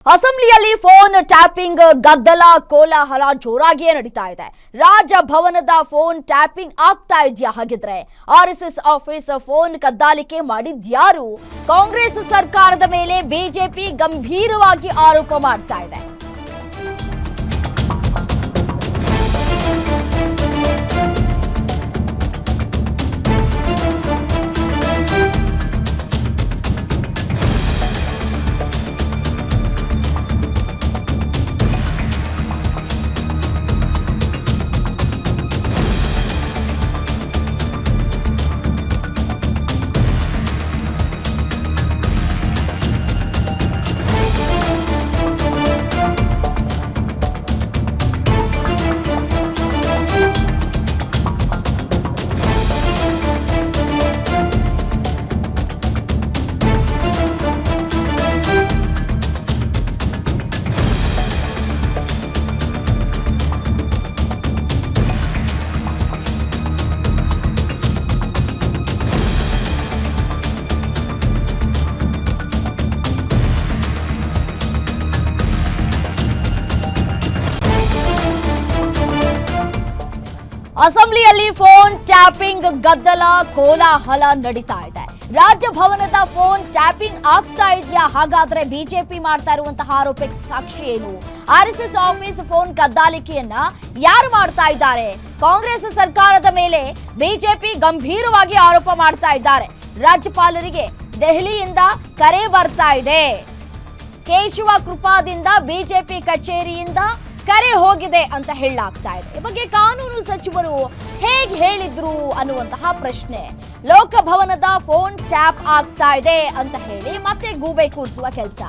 ಅಸೆಂಬ್ಲಿಯಲ್ಲಿ phone tapping ಗದ್ದಲ ಕೋಲಾಹಲ ಜೋರಾಗಿಯೇ ನಡೀತಾ ಇದೆ. ರಾಜಭವನದ ಫೋನ್ ಟ್ಯಾಪಿಂಗ್ ಆಗ್ತಾ ಇದೆಯಾ? ಹಾಗಿದ್ರೆ ಆರ್ಎಸ್ಎಸ್ ಆಫೀಸ್ ಫೋನ್ ಕದ್ದಾಲಿಕೆ ಮಾಡಿದ್ಯಾರು? ಕಾಂಗ್ರೆಸ್ ಸರ್ಕಾರದ ಮೇಲೆ ಬಿಜೆಪಿ ಗಂಭೀರವಾಗಿ ಆರೋಪ ಮಾಡ್ತಾ ಇದೆ. ಅಸೆಂಬ್ಲಿಯಲ್ಲಿ ಫೋನ್ ಟ್ಯಾಪಿಂಗ್ ಗದ್ದಲ ಕೋಲಾಹಲ ನಡೀತಾ ಇದೆ. ರಾಜಭವನದ ಫೋನ್ ಟ್ಯಾಪಿಂಗ್ ಆಗ್ತಾ ಇದೆಯಾ? ಹಾಗಾದ್ರೆ ಬಿಜೆಪಿ ಮಾಡ್ತಾ ಇರುವಂತಹ ಆರೋಪಕ್ಕೆ ಸಾಕ್ಷಿ ಏನು? ಆರ್ಎಸ್ಎಸ್ ಆಫೀಸ್ ಫೋನ್ ಕದ್ದಾಲಿಕೆಯನ್ನ ಯಾರು ಮಾಡ್ತಾ ಇದ್ದಾರೆ? ಕಾಂಗ್ರೆಸ್ ಸರ್ಕಾರದ ಮೇಲೆ ಬಿಜೆಪಿ ಗಂಭೀರವಾಗಿ ಆರೋಪ ಮಾಡ್ತಾ ಇದ್ದಾರೆ. ರಾಜ್ಯಪಾಲರಿಗೆ ದೆಹಲಿಯಿಂದ ಕರೆ ಬರ್ತಾ ಇದೆ. ಕೇಶವ ಕೃಪಾದಿಂದ ಬಿಜೆಪಿ ಕಚೇರಿಯಿಂದ ಕರೆ ಹೋಗಿದೆ ಅಂತ ಹೇಳಲಾಗ್ತಾ ಇದೆ. ಈ ಬಗ್ಗೆ ಕಾನೂನು ಸಚಿವರು ಹೇಗೆ ಹೇಳಿದ್ರು ಅನ್ನುವಂತಹ ಪ್ರಶ್ನೆ. ಲೋಕಭವನದ ಫೋನ್ ಟ್ಯಾಪ್ ಆಗ್ತಾ ಇದೆ ಅಂತ ಹೇಳಿ ಮತ್ತೆ ಗೂಬೆ ಕೂರಿಸುವ ಕೆಲಸ.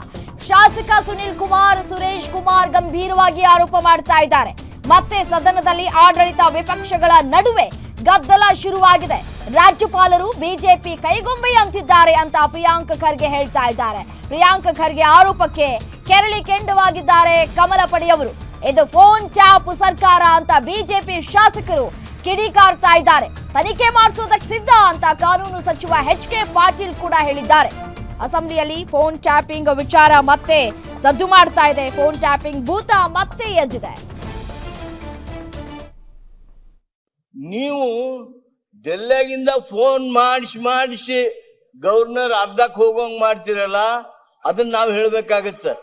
ಶಾಸಕ ಸುನಿಲ್ ಕುಮಾರ್, ಸುರೇಶ್ ಕುಮಾರ್ ಗಂಭೀರವಾಗಿ ಆರೋಪ ಮಾಡ್ತಾ ಇದ್ದಾರೆ. ಮತ್ತೆ ಸದನದಲ್ಲಿ ಆಡಳಿತ ವಿಪಕ್ಷಗಳ ನಡುವೆ ಗದ್ದಲ ಶುರುವಾಗಿದೆ. ರಾಜ್ಯಪಾಲರು ಬಿಜೆಪಿ ಕೈಗೊಂಬೆ ಅಂತಿದ್ದಾರೆ ಅಂತ ಪ್ರಿಯಾಂಕ್ ಖರ್ಗೆ ಹೇಳ್ತಾ ಇದ್ದಾರೆ. ಪ್ರಿಯಾಂಕ್ ಖರ್ಗೆ ಆರೋಪಕ್ಕೆ ಕೆರಳಿ ಕೆಂಡವಾಗಿದ್ದಾರೆ ಕಮಲ ಪಡೆಯವರು. ಇದು ಫೋನ್ ಟ್ಯಾಪ್ ಸರ್ಕಾರ ಅಂತ ಬಿಜೆಪಿ ಶಾಸಕರು ಕಿಡಿಕಾರ್ತಾ ಇದ್ದಾರೆ. ತನಿಖೆ ಮಾಡಿಸೋದಕ್ಕೆ ಸಿದ್ಧ ಅಂತ ಕಾನೂನು ಸಚಿವ ಎಚ್.ಕೆ. ಪಾಟೀಲ್ ಕೂಡ ಹೇಳಿದ್ದಾರೆ. ಅಸೆಂಬ್ಲಿಯಲ್ಲಿ ಫೋನ್ ಟ್ಯಾಪಿಂಗ್ ವಿಚಾರ ಮತ್ತೆ ಸದ್ದು ಮಾಡ್ತಾ ಇದೆ. ಫೋನ್ ಟ್ಯಾಪಿಂಗ್ ಭೂತ ಮತ್ತೆ ಎದ್ದಿದೆ. ನೀವು ಡೆಲ್ಲಿಗಿಂದ ಫೋನ್ ಮಾಡಿಸಿ ಗವರ್ನರ್ ಅರ್ಧಕ್ಕೆ ಹೋಗೋಂಗ್ ಮಾಡ್ತಿರಲ್ಲ, ಅದನ್ನ ನಾವು ಹೇಳ್ಬೇಕಾಗತ್ತೆ.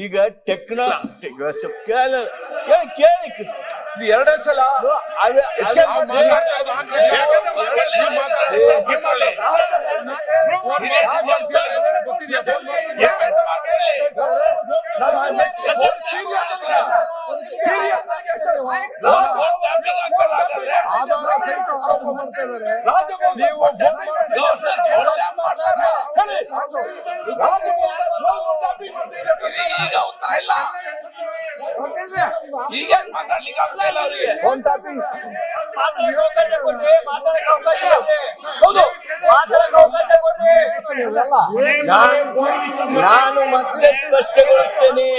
ಈಗ ಕೇಳಿ ಎರಡೇ ಸಲ ಆಧಾರ ಸಹಿತ ಆರೋಪ ಮಾಡ್ತಾ ಇದ್ದಾರೆ. ಈಗ ಉತ್ತರ ಇಲ್ಲ. ಈಗ ಮಾತಾಡ್ಲಿಕ್ಕೆ ಆಗ್ತಾ ಇಲ್ಲ ಅವರಿಗೆ. ಫೋನ್ ಟ್ಯಾಪಿಂಗ್ ನಾನು ಮತ್ತೆ ಸ್ಪಷ್ಟಗೊಳಿಸ್ತೇನೆ.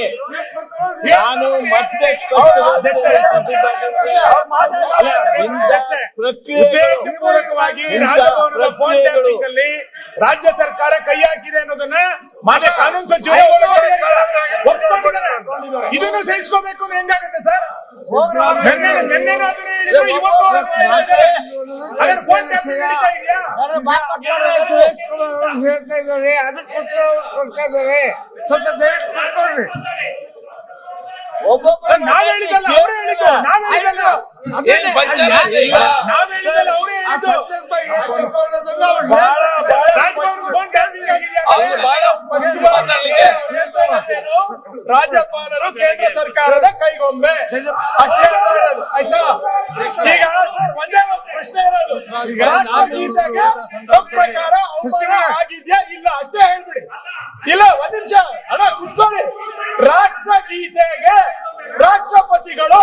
ಉದ್ದೇಶಪೂರ್ವಕವಾಗಿ ರಾಜಭವನದ ಫೋನ್ ಟ್ಯಾಪಿಂಗ್ ಅಲ್ಲಿ ರಾಜ್ಯ ಸರ್ಕಾರ ಕೈ ಹಾಕಿದೆ ಅನ್ನೋದನ್ನ ಮಾನ್ಯ ಕಾನೂನು ಸಚಿವರು ಒಪ್ಕೊಂಡಿದ್ದಾರೆ. ಇದನ್ನು ಸಹಿಸ್ಕೋಬೇಕು ಅಂದ್ರೆ ಹೆಂಗಾಗುತ್ತೆ ಸರ್? ನಿನ್ನೆನಾದ್ರೂ ಹೇಳಿದ್ರು, ಇವತ್ತು ಅದರ ಫೋನ್ ಟ್ಯಾಪಿಂಗ್ ನಡೀತಾ ಇದೆಯಾ? ಅದಕ್ಕೆ ಕೊಡ್ತಾ ಇದ್ದಾರೆ. ಸ್ವಲ್ಪ ದಯವಿಟ್ಟು ನಾವ್ ಹೇಳಿದಲ್ಲ, ಅವರೇ ಹೇಳಿದ್ದು. ನಾವ್ ಹೇಳಿದಲ್ಲ, ಅವರೇ ಹೇಳಿದ್ದು. ಫೋನ್ ಟ್ಯಾಪಿಂಗ್ ಆಗಿದೆಯಾ? ಬಹಳ ಸ್ಪಷ್ಟವಾಗಿ ರಾಜ್ಯಪಾಲರು ಕೇಂದ್ರ ಸರ್ಕಾರದ ಕೈಗೊಂಬೆ ಅಷ್ಟೇ ಇರೋದು. ಆಯ್ತಾ? ಈಗ ಸರ್ ಒಂದೇ ಪ್ರಶ್ನೆ ಇರೋದು, ರಾಷ್ಟ್ರಗೀತೆಗೆ ತಮ್ಮ ಪ್ರಕಾರ ಅವಮಾನ ಆಗಿದ್ಯಾ ಇಲ್ಲ ಅಷ್ಟೇ ಹೇಳ್ಬಿಡಿ. ಇಲ್ಲ ಒಂದ್ ನಿಮಿಷ ಅಣ್ಣ ಕುತ್ಕೊಳ್ಳಿ. ರಾಷ್ಟ್ರಗೀತೆಗೆ ರಾಷ್ಟ್ರಪತಿಗಳು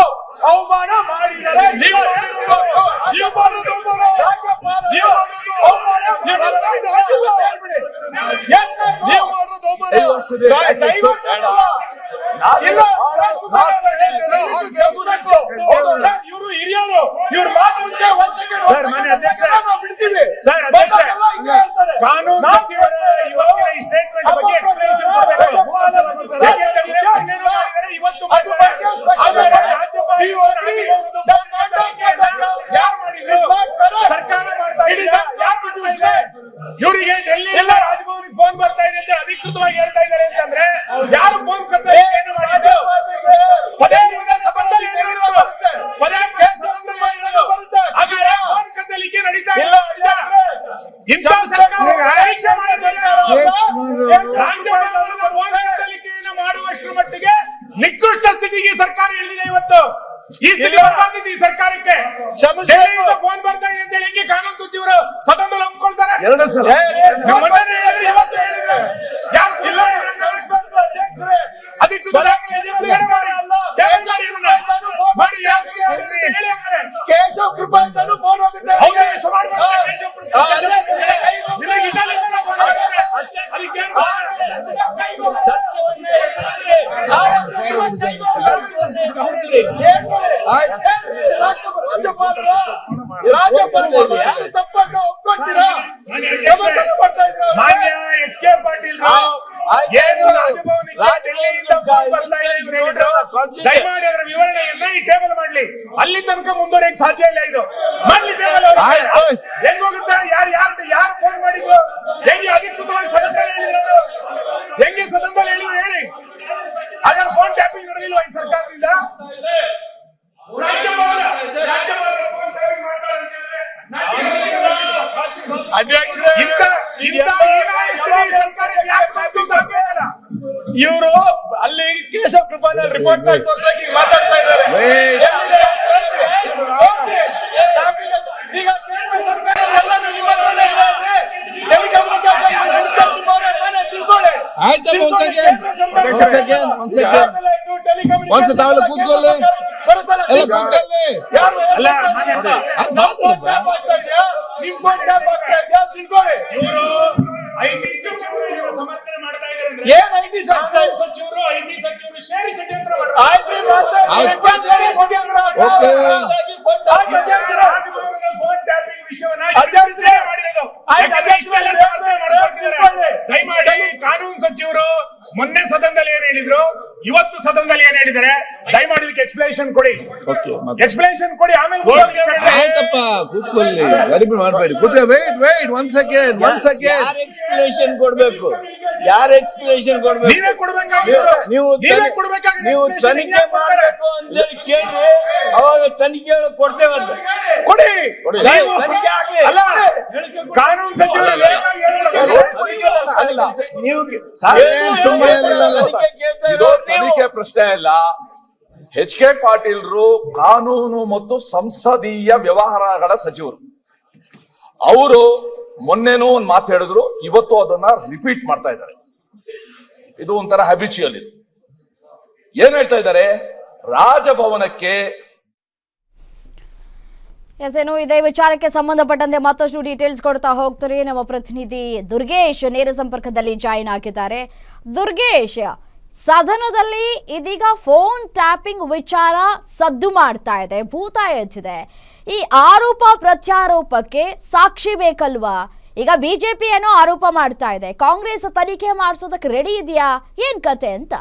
ಅವಮಾನ ಮಾಡಿದರೆ ಇವರು ಹಿರಿಯರು, ಇವ್ರ ಮಾತು ಮುಂಚೆ ಒಂದ್ ಸೆಕೆಂಡ್ ಮಾನ್ಯ ಅಧ್ಯಕ್ಷರೇ, ನಾವು ಬಿಡ್ತೀವಿ. ಸರ್ ಅಧ್ಯಕ್ಷರೇ, ಕಾನೂನು ನಾವು ಸಚಿವರ ಇವತ್ತಿನ ಈ ಸ್ಟೇಟ್ಮೆಂಟ್ ಬಗ್ಗೆ ಎಕ್ಸ್ಪ್ಲನೇಷನ್ ಕೊಡಬೇಕು. ಯಾಕೆಂತಂದ್ರೆ ಇನ್ನೇನೋ ಮಾಡಿದರೆ ಇವತ್ತು ಮಾಡ್ತಾರೆ. ಆದರೆ ರಾಜ್ಯಪಾಲರು ಯಾರು ಮಾಡಿದ್ರು? ಸರ್ಕಾರ ಮಾಡ್ತಾ ಇದೆ. ಇವರಿಗೆ ಡೆಲ್ಲಿ ರಾಜಭವನಿಗೆ ಫೋನ್ ಬರ್ತಾ ಇದೆ ಅಂತ ಅಧಿಕೃತವಾಗಿ ಹೇಳ್ತಾ ಇದ್ದಾರೆ ಅಂತಂದ್ರೆ ಯಾರು ಫೋನ್ ಕತ್ತಲೆ ಏನು ಮಾಡಿದ್ರು? ಪದೇ ಸದನದಲ್ಲಿ ಹೇಳಿರೋದು, ಪದೇ ಸದನದಲ್ಲಿ ಮಾಡಿರೋದು. ಹಾಗಾದ್ರೆ ಫೋನ್ ಕತ್ತಲಿಕೆ ನಡೀತಾ ಇಲ್ಲ. ಇಂಥ ಸರ್ಕಾರ ಪರೀಕ್ಷೆ ಮಾಡಿಸಿಲ್ಲ. ರಾಜ್ಯಪಾಲರದ ಫೋನ್ ಕತ್ತಲಿಕೆಯನ್ನು ಮಾಡುವಷ್ಟರ ಮಟ್ಟಿಗೆ ನಿಕೃಷ್ಟ ಸ್ಥಿತಿಗೆ ಸರ್ಕಾರ ಇಳಿದಿದೆ ಇವತ್ತು. ಈ ಸ್ಥಿತಿ ಬರಬಾರ್ದಿತ್ತು ಈ ಸರ್ಕಾರಕ್ಕೆ. ಡೆಲ್ಲಿಯಿಂದ ಫೋನ್ ಬರ್ತಾ ಇದೆ ಅಂತ ಹೇಳಿ ಹಿಂಗೆ ಕಾನೂನು ಸಚಿವರು ಸದನದಲ್ಲಿ ಒಪ್ಕೊಳ್ತಾರೆ. ನಮ್ಮನ್ನೇ ಹೇಳಿದ್ರು, ಇವತ್ತು ಹೇಳಿದ್ರು. ಯಾರು ಅಧಿಕೃತ ದಾಖಲೆ ಬಿಡುಗಡೆ ಮಾಡಿ ಮಾಡಿ ಹೇಳಿ ಹಂಗಾರೆ. ಕೇಶವ್ ಕೃಪಾ ಅಂತಾನು ಫೋನ್ ಹೋಗುತ್ತೆ. ಹೌದು, ಸುಮಾರು ಬರುತ್ತೆ ಕೇಶವ್ ಕೃಪಾ. ನಿಮಗೆ ಇದ್ದಲ್ಲಿಂದ ಫೋನ್ ಬರುತ್ತೆ. ಅದಕ್ಕೇನು ತಪ್ಪನ್ನು ಒಪ್ಕೊಂತೀರಾ? ಮಾನ್ಯ ಎಚ್ ಕೆ ಪಾಟೀಲ್ ಏನು ರಾಜಭವನಕ್ಕೆ ಡೆಲ್ಲಿಯಿಂದ ಫೋನ್ ಬರ್ತಾ ಇದೆ ಅಂತ ಹೇಳಿದ್ರು. ದಯಮಾಡಿ ಅದರ ವಿವರಣೆಯನ್ನ ಈ ಟೇಬಲ್ ಮಾಡ್ಲಿ. ಅಲ್ಲಿ ತನಕ ಮುಂದುವರೆಯಕ್ಕೆ ಸಾಧ್ಯ ಇಲ್ಲ. ಇದು ಮಾಡ್ಲಿ ಟೇಬಲ್. ಹೆಂಗ್ ಹೋಗುತ್ತೆ? ಯಾರು ಫೋನ್ ಮಾಡಿದ್ರು? ಹೆಂಗೆ ಅಧಿಕೃತವಾಗಿ ಸದನದಲ್ಲಿ ಹೇಳಿದ್ರು ಅವರು? ಹೆಂಗೆ ಸದನದಲ್ಲಿ ಹೇಳಿದ್ರು ಹೇಳಿ? ಅದರ ಫೋನ್ ಟ್ಯಾಪಿಂಗ್ ನಡೆದಿಲ್ವಾ ಈ ಸರ್ಕಾರದಿಂದ? ಇವರು ಅಲ್ಲಿ ಕೇಶವ್ ಕೃಪಾನಲ್ಲಿ ರಿಪೋರ್ಟ್ ಮಾಡಿ ತೋರ್ಸಕ್ಕೆ ಮಾತಾಡ್ತಾ ಇದ್ದಾರೆ. ಈಗ ಕೇಂದ್ರ ಸರ್ಕಾರ ಎಲ್ಲಾನು ನಿಮ್ಮ ಹತ್ರನೇ ಇದೆ ಅಂದ್ರೆ ಟೆಲಿಕಮ್ಯುನಿಕೇಶನ್ ಮಿನಿಸ್ಟರ್ ಕುಮಾರ್ ತಾನೇ ತಿಳ್ಕೊಳ್ಳಿ. ಸಮರ್ಥನೆ ಮಾಡ್ತಾ ಇದ್ದಾರೆ. ಏನ್ ಐಟಿ ಸಚಿವರು ಐಟಿ ಸಚಿವರು ಸೇರಿ ಷಡ್ಯಂತ್ರ ಆಯ್ತು ಮಾಡ್ತಾ ಇದ್ದಾರೆ. ದಯಮಾಡಿ ಕಾನೂನು ಸಚಿವರು ಮೊನ್ನೆ ಸದನದಲ್ಲಿ ಏನ್ ಹೇಳಿದ್ರು, ಇವತ್ತು ಸದನದಲ್ಲಿ ಏನ್ ಹೇಳಿದ್ದಾರೆ, ದಯಮಾಡಿ ಇದಕ್ಕೆ ಎಕ್ಸ್ಪ್ಲನೇಷನ್ ಕೊಡಿ. ಎಕ್ಸ್ಪ್ಲನೇಷನ್ ಕೊಡಿ, ಆಮೇಲೆ ಆಯ್ತಪ್ಪ ಕೂತ್ಕೊಳ್ಳಿ, ಗಡಿಬಿಡಿ ಮಾಡಬೇಡಿ. Wait one second. ಯಾರು ಎಕ್ಸ್ಪ್ಲನೇಷನ್ ಕೊಡ್ಬೇಕು? ಯಾರು ಎಕ್ಸ್ಪ್ಲನೇಷನ್ ಕೊಡ್ಬೇಕು? ನೀವೇ ಕೊಡ್ಬೇಕಾಗಿತ್ತು. ನೀವು ತನಿಖೆ ಮಾಡಬೇಕು ಅಂತೇಳಿ ಕೇಳ್ರಿ, ಅವಾಗ ತನಿಖೆ ಕೊಡ್ತೇವಂತ ಕೊಡಿ. ತನಿಖೆ ಆಗ್ಲಿ. ಅಲ್ಲ, ಕಾನೂನು ಸಚಿವರು ನೀವು ಇದು ತನಿಖೆ ಪ್ರಶ್ನೆ ಇಲ್ಲ. ಎಚ್ ಕೆ ಪಾಟೀಲ್ರು ಕಾನೂನು ಮತ್ತು ಸಂಸದೀಯ ವ್ಯವಹಾರಗಳ ಸಚಿವರು. ಅವರು ಮೊನ್ನೆನೂ ಒಂದು ಮಾತು ಹೇಳಿದ್ರು, ಇವತ್ತು ಅದನ್ನ ರಿಪೀಟ್ ಮಾಡ್ತಾ ಇದ್ದಾರೆ. ಇದು ಒಂಥರ ಹ್ಯಾಬಿಚುಯಲ್. ಇದು ಏನ್ ಹೇಳ್ತಾ ಇದ್ದಾರೆ? ರಾಜಭವನಕ್ಕೆ ಏನು ಇದೇ ವಿಚಾರಕ್ಕೆ ಸಂಬಂಧಪಟ್ಟಂತೆ ಮತ್ತಷ್ಟು ಡೀಟೇಲ್ಸ್ ಕೊಡ್ತಾ ಹೋಗ್ತಾರೆ ನಮ್ಮ ಪ್ರತಿನಿಧಿ ದುರ್ಗೇಶ್ ನೇರ ಸಂಪರ್ಕದಲ್ಲಿ ಜಾಯಿನ್ ಆಗಿದ್ದಾರೆ. ದುರ್ಗೇಶ್, ಸದನದಲ್ಲಿ ಇದೀಗ ಫೋನ್ ಟ್ಯಾಪಿಂಗ್ ವಿಚಾರ ಸದ್ದು ಮಾಡ್ತಾ ಇದೆ, ಭೂತ ಹೇಳ್ತಿದೆ. ಈ ಆರೋಪ ಪ್ರತ್ಯಾರೋಪಕ್ಕೆ ಸಾಕ್ಷಿ ಬೇಕಲ್ವಾ? ಈಗ ಬಿಜೆಪಿ ಏನೋ ಆರೋಪ ಮಾಡ್ತಾ ಇದೆ, ಕಾಂಗ್ರೆಸ್ ತನಿಖೆ ಮಾಡಿಸೋದಕ್ಕೆ ರೆಡಿ ಇದೆಯಾ? ಏನ್ ಕತೆ ಅಂತ?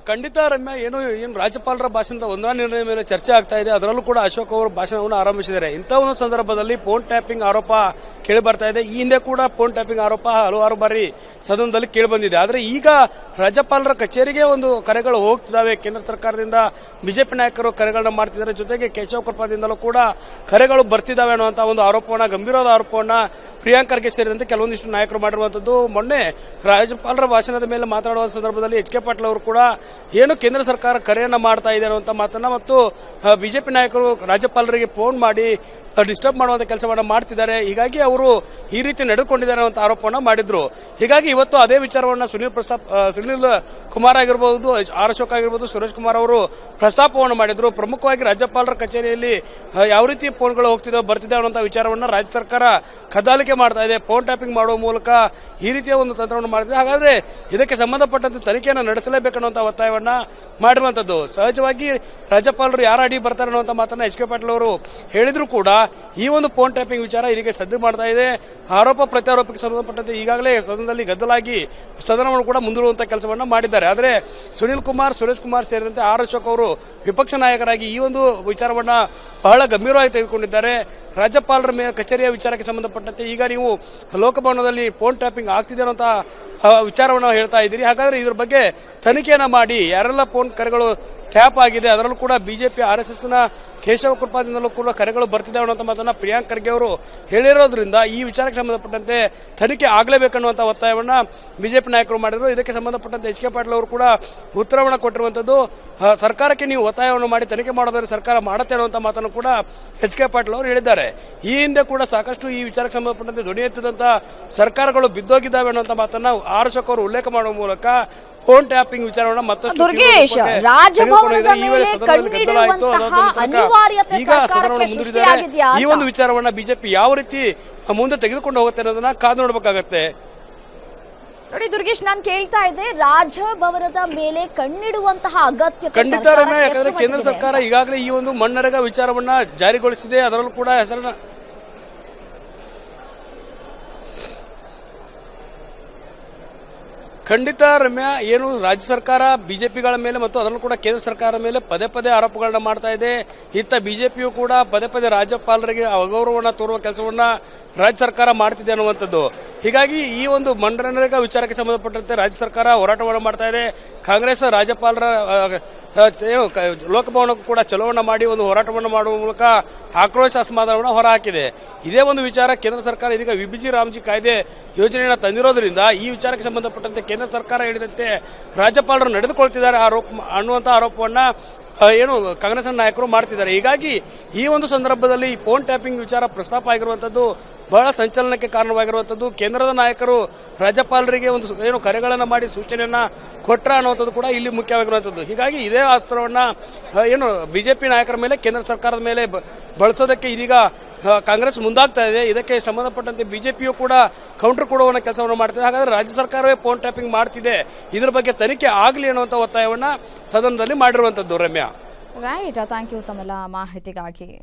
ಖಂಡಿತ ರಮ್ಯ, ಏನು ರಾಜ್ಯಪಾಲರ ಭಾಷಣದ ಒಂದನೇ ನಿರ್ಣಯ ಮೇಲೆ ಚರ್ಚೆ ಆಗ್ತಾ ಇದೆ. ಅದರಲ್ಲೂ ಕೂಡ ಅಶೋಕ್ ಅವರು ಭಾಷಣವನ್ನು ಆರಂಭಿಸಿದ್ದಾರೆ. ಇಂಥ ಒಂದು ಸಂದರ್ಭದಲ್ಲಿ ಫೋನ್ ಟ್ಯಾಪಿಂಗ್ ಆರೋಪ ಕೇಳಿ ಬರ್ತಾ ಇದೆ. ಈ ಹಿಂದೆ ಕೂಡ ಫೋನ್ ಟ್ಯಾಪಿಂಗ್ ಆರೋಪ ಹಲವಾರು ಬಾರಿ ಸದನದಲ್ಲಿ ಕೇಳಿ ಬಂದಿದೆ. ಆದರೆ ಈಗ ರಾಜ್ಯಪಾಲರ ಕಚೇರಿಗೆ ಒಂದು ಕರೆಗಳು ಹೋಗ್ತಿದ್ದಾವೆ. ಕೇಂದ್ರ ಸರ್ಕಾರದಿಂದ ಬಿಜೆಪಿ ನಾಯಕರು ಕರೆಗಳನ್ನ ಮಾಡ್ತಿದ್ದಾರೆ. ಜೊತೆಗೆ ಕೇಶವ ಕೃಪಾದಿಂದಲೂ ಕೂಡ ಕರೆಗಳು ಬರ್ತಿದ್ದಾವೆ ಅನ್ನುವಂಥ ಒಂದು ಆರೋಪವನ್ನ, ಗಂಭೀರವಾದ ಆರೋಪವನ್ನ ಪ್ರಿಯಾಂಕ್ ಖರ್ಗೆ ಸೇರಿದಂತೆ ಕೆಲವೊಂದಿಷ್ಟು ನಾಯಕರು ಮಾಡಿರುವಂತದ್ದು. ಮೊನ್ನೆ ರಾಜ್ಯಪಾಲರ ಭಾಷಣದ ಮೇಲೆ ಮಾತನಾಡುವ ಸಂದರ್ಭದಲ್ಲಿ ಎಚ್ ಕೆ ಪಾಟೀಲ್ ಅವರು ಕೂಡ ಏನು ಕೇಂದ್ರ ಸರ್ಕಾರ ಕರೆಯನ್ನ ಮಾಡ್ತಾ ಇದೆ ಅನ್ನುವಂಥ ಮಾತನ್ನ ಮತ್ತು ಬಿಜೆಪಿ ನಾಯಕರು ರಾಜ್ಯಪಾಲರಿಗೆ ಫೋನ್ ಮಾಡಿ ಡಿಸ್ಟರ್ಬ್ ಮಾಡುವಂತ ಕೆಲಸವನ್ನ ಮಾಡ್ತಿದ್ದಾರೆ. ಹೀಗಾಗಿ ಅವರು ಈ ರೀತಿ ನಡೆದುಕೊಂಡಿದ್ದಾರೆ ಅಂತ ಆರೋಪವನ್ನ ಮಾಡಿದ್ರು. ಹೀಗಾಗಿ ಇವತ್ತು ಅದೇ ವಿಚಾರವನ್ನ ಸುನಿಲ್ ಕುಮಾರ್ ಆಗಿರ್ಬಹುದು, ಆರ್ ಅಶೋಕ್ ಆಗಿರ್ಬಹುದು, ಸುರೇಶ್ ಕುಮಾರ್ ಅವರು ಪ್ರಸ್ತಾಪವನ್ನು ಮಾಡಿದ್ರು. ಪ್ರಮುಖವಾಗಿ ರಾಜ್ಯಪಾಲರ ಕಚೇರಿಯಲ್ಲಿ ಯಾವ ರೀತಿ ಫೋನ್ಗಳು ಹೋಗ್ತಿದ್ದಾವೆ ಬರ್ತಿದೆ ಅನ್ನುವಂಥ ವಿಚಾರವನ್ನ ರಾಜ್ಯ ಸರ್ಕಾರ ಕದ್ದಾಲಿಕೆ ಮಾಡ್ತಾ ಇದೆ. ಫೋನ್ ಟ್ಯಾಪಿಂಗ್ ಮಾಡುವ ಮೂಲಕ ಈ ರೀತಿಯ ಒಂದು ತಂತ್ರವನ್ನು ಮಾಡಿದೆ. ಹಾಗಾದ್ರೆ ಇದಕ್ಕೆ ಸಂಬಂಧಪಟ್ಟಂತೆ ತನಿಖೆಯನ್ನು ನಡೆಸಲೇಬೇಕನ್ನುವಂಥ ಒತ್ತಾಯವನ್ನ ಮಾಡಿರುವಂತದ್ದು. ಸಹಜವಾಗಿ ರಾಜ್ಯಪಾಲರು ಯಾರ ಅಡಿ ಬರ್ತಾರೆ ಅನ್ನುವಂಥ ಮಾತನ್ನ ಎಚ್ ಕೆ ಪಾಟೀಲ್ ಅವರು ಹೇಳಿದ್ರು ಕೂಡ ಈ ಒಂದು ಫೋನ್ ಟ್ಯಾಪಿಂಗ್ ವಿಚಾರ ಇದಕ್ಕೆ ಸದ್ದು ಮಾಡ್ತಾ ಇದೆ. ಆರೋಪ ಪ್ರತ್ಯಾರೋಪಕ್ಕೆ ಸಂಬಂಧಪಟ್ಟಂತೆ ಈಗಾಗಲೇ ಸದನದಲ್ಲಿ ಗದ್ದಲಾಗಿ ಸದನವನ್ನು ಕೂಡ ಮುಂದೂಡುವಂತಹ ಕೆಲಸವನ್ನ ಮಾಡಿದ್ದಾರೆ. ಆದರೆ ಸುನಿಲ್ ಕುಮಾರ್, ಸುರೇಶ್ ಕುಮಾರ್ ಸೇರಿದಂತೆ ಆರ್ ಅಶೋಕ್ ಅವರು ವಿಪಕ್ಷ ನಾಯಕರಾಗಿ ಈ ಒಂದು ವಿಚಾರವನ್ನ ಬಹಳ ಗಂಭೀರವಾಗಿ ತೆಗೆದುಕೊಂಡಿದ್ದಾರೆ. ರಾಜ್ಯಪಾಲರ ಕಚೇರಿಯ ವಿಚಾರಕ್ಕೆ ಸಂಬಂಧಪಟ್ಟಂತೆ ಈಗ ನೀವು ಲೋಕಭವನದಲ್ಲಿ ಫೋನ್ ಟ್ಯಾಪಿಂಗ್ ಆಗ್ತಿದೆ ಅನ್ನೋ ವಿಚಾರವನ್ನು ಹೇಳ್ತಾ ಇದ್ದೀರಿ. ಹಾಗಾದ್ರೆ ಇದ್ರ ಬಗ್ಗೆ ತನಿಖೆಯನ್ನ ಮಾಡಿ ಯಾರೆಲ್ಲ ಫೋನ್ ಕರೆಗಳು ಟ್ಯಾಪ್ ಆಗಿದೆ ಅದರಲ್ಲೂ ಕೂಡ ಬಿಜೆಪಿ RSS ನ ಕೇಶವ ಕೃಪಾದಿಂದಲೂ ಕೂಡ ಕರೆಗಳು ಬರ್ತಿದೆ ಅನ್ನುವಂಥ ಮಾತನ್ನ ಪ್ರಿಯಾಂಕ್ ಖರ್ಗೆ ಅವರು ಹೇಳಿರೋದ್ರಿಂದ ಈ ವಿಚಾರಕ್ಕೆ ಸಂಬಂಧಪಟ್ಟಂತೆ ತನಿಖೆ ಆಗಲೇಬೇಕನ್ನುವಂಥ ಒತ್ತಾಯವನ್ನ ಬಿಜೆಪಿ ನಾಯಕರು ಮಾಡಿದ್ರು. ಇದಕ್ಕೆ ಸಂಬಂಧಪಟ್ಟಂತೆ ಎಚ್ ಕೆ ಪಾಟೀಲ್ ಅವರು ಕೂಡ ಉತ್ತರವನ್ನು ಕೊಟ್ಟಿರುವಂತದ್ದು. ಸರ್ಕಾರಕ್ಕೆ ನೀವು ಒತ್ತಾಯವನ್ನು ಮಾಡಿ ತನಿಖೆ ಮಾಡೋದಾದ್ರೆ ಸರ್ಕಾರ ಮಾಡುತ್ತೆ ಅನ್ನುವಂಥ ಮಾತನ್ನು ಕೂಡ ಎಚ್ ಕೆ ಪಾಟೀಲ್ ಅವರು ಹೇಳಿದ್ದಾರೆ. ಈ ಹಿಂದೆ ಕೂಡ ಸಾಕಷ್ಟು ಈ ವಿಚಾರಕ್ಕೆ ಸಂಬಂಧಪಟ್ಟಂತೆ ಧ್ವನಿ ಎತ್ತಿದಂತ ಸರ್ಕಾರಗಳು ಬಿದ್ದೋಗಿದ್ದಾವೆ ಅನ್ನುವಂಥ ಮಾತನ್ನ ಆರ್ ಅಶೋಕ್ ಅವರು ಉಲ್ಲೇಖ ಮಾಡುವ ಮೂಲಕ ಫೋನ್ ಟ್ಯಾಪಿಂಗ್ ವಿಚಾರವನ್ನ ಮತ್ತಷ್ಟು ದುರ್ಗೇಶ್, ರಾಜಭವನದ ಮೇಲೆ ಕಣ್ಣಿಡುವಂತಹ ಅನಿವಾರ್ಯತೆ ಸರ್ಕಾರಕ್ಕೆ ಸೃಷ್ಟಿಯಾಗಿದೆಯಾ? ಈ ಒಂದು ವಿಚಾರವನ್ನ ಬಿಜೆಪಿ ಯಾವ ರೀತಿ ಮುಂದೆ ತೆಗೆದುಕೊಂಡು ಹೋಗುತ್ತೆ ಅನ್ನೋದನ್ನ ಕಾದು ನೋಡಬೇಕಾಗತ್ತೆ. ನೋಡಿ ದುರ್ಗೇಶ್, ನಾನು ಕೇಳ್ತಾ ಇದ್ದೆ ರಾಜಭವನದ ಮೇಲೆ ಕಣ್ಣಿಡುವಂತಹ ಅಗತ್ಯತೆ ಖಂಡಿತ ರಮ್ಯಾ, ಯಾಕಂದ್ರೆ ಕೇಂದ್ರ ಸರ್ಕಾರ ಈಗಾಗಲೇ ಈ ಒಂದು ಮನ್ನರೇಗಾ ವಿಚಾರವನ್ನ ಜಾರಿಗೊಳಿಸಿದೆ. ಅದರಲ್ಲೂ ಕೂಡ ಹೆಸರನ್ನ ಖಂಡಿತ ರಮ್ಯಾ, ಏನು ರಾಜ್ಯ ಸರ್ಕಾರ ಬಿಜೆಪಿಗಳ ಮೇಲೆ ಮತ್ತು ಅದರಲ್ಲೂ ಕೂಡ ಕೇಂದ್ರ ಸರ್ಕಾರದ ಮೇಲೆ ಪದೇ ಪದೇ ಆರೋಪಗಳನ್ನ ಮಾಡ್ತಾ ಇದೆ. ಇತ್ತ ಬಿಜೆಪಿಯು ಕೂಡ ಪದೇ ಪದೇ ರಾಜ್ಯಪಾಲರಿಗೆ ಅಗೌರವವನ್ನು ತೋರುವ ಕೆಲಸವನ್ನ ರಾಜ್ಯ ಸರ್ಕಾರ ಮಾಡ್ತಿದೆ ಅನ್ನುವಂಥದ್ದು. ಹೀಗಾಗಿ ಈ ಒಂದು ಮನರೇಗಾ ವಿಚಾರಕ್ಕೆ ಸಂಬಂಧಪಟ್ಟಂತೆ ರಾಜ್ಯ ಸರ್ಕಾರ ಹೋರಾಟವನ್ನು ಮಾಡ್ತಾ ಇದೆ. ಕಾಂಗ್ರೆಸ್ ರಾಜ್ಯಪಾಲರ ಲೋಕಭವನಕ್ಕೂ ಕೂಡ ಚಲೋವನ್ನ ಮಾಡಿ ಒಂದು ಹೋರಾಟವನ್ನು ಮಾಡುವ ಮೂಲಕ ಆಕ್ರೋಶ ಅಸಮಾಧಾನವನ್ನು ಹೊರಹಾಕಿದೆ. ಇದೇ ಒಂದು ವಿಚಾರ ಕೇಂದ್ರ ಸರ್ಕಾರ ಇದೀಗ ವಿಬಿಜಿ ರಾಮ್ಜಿ ಕಾಯ್ದೆ ಯೋಜನೆಯನ್ನು ತಂದಿರೋದ್ರಿಂದ ಈ ವಿಚಾರಕ್ಕೆ ಸಂಬಂಧಪಟ್ಟಂತೆ ಕೇಂದ್ರ ಸರ್ಕಾರ ಹೇಳಿದಂತೆ ರಾಜ್ಯಪಾಲರು ನಡೆದುಕೊಳ್ತಿದ್ದಾರೆ ಅನ್ನುವಂಥ ಆರೋಪವನ್ನ ಏನು ಕಾಂಗ್ರೆಸ್ ನಾಯಕರು ಮಾಡ್ತಿದ್ದಾರೆ. ಹೀಗಾಗಿ ಈ ಒಂದು ಸಂದರ್ಭದಲ್ಲಿ ಫೋನ್ ಟ್ಯಾಪಿಂಗ್ ವಿಚಾರ ಪ್ರಸ್ತಾಪ ಆಗಿರುವಂತದ್ದು ಬಹಳ ಸಂಚಲನಕ್ಕೆ ಕಾರಣವಾಗಿರುವಂತದ್ದು. ಕೇಂದ್ರದ ನಾಯಕರು ರಾಜ್ಯಪಾಲರಿಗೆ ಒಂದು ಏನು ಕರೆಗಳನ್ನು ಮಾಡಿ ಸೂಚನೆಯನ್ನ ಕೊಟ್ರ ಅನ್ನುವಂಥದ್ದು ಕೂಡ ಇಲ್ಲಿ ಮುಖ್ಯವಾಗಿರುವಂತದ್ದು. ಹೀಗಾಗಿ ಇದೇ ಅಸ್ತ್ರವನ್ನ ಏನು ಬಿಜೆಪಿ ನಾಯಕರ ಮೇಲೆ ಕೇಂದ್ರ ಸರ್ಕಾರದ ಮೇಲೆ ಬಳಸೋದಕ್ಕೆ ಇದೀಗ ಕಾಂಗ್ರೆಸ್ ಮುಂದಾಗ್ತಾ ಇದೆ. ಇದಕ್ಕೆ ಸಂಬಂಧಪಟ್ಟಂತೆ ಬಿಜೆಪಿಯು ಕೂಡ ಕೌಂಟರ್ ಕೊಡುವ ಕೆಲಸವನ್ನು ಮಾಡ್ತಿದೆ. ಹಾಗಾದ್ರೆ ರಾಜ್ಯ ಸರ್ಕಾರವೇ ಫೋನ್ ಟ್ಯಾಪಿಂಗ್ ಮಾಡ್ತಿದೆ, ಇದ್ರ ಬಗ್ಗೆ ತನಿಖೆ ಆಗಲಿ ಅನ್ನುವಂಥ ಒತ್ತಾಯವನ್ನ ಸದನದಲ್ಲಿ ಮಾಡಿರುವಂತದ್ದು. ರಮ್ಯಾ, ರೈಟ್, ಥ್ಯಾಂಕ್ ಯು ತಮ್ಮೆಲ್ಲ ಮಾಹಿತಿಗಾಗಿ.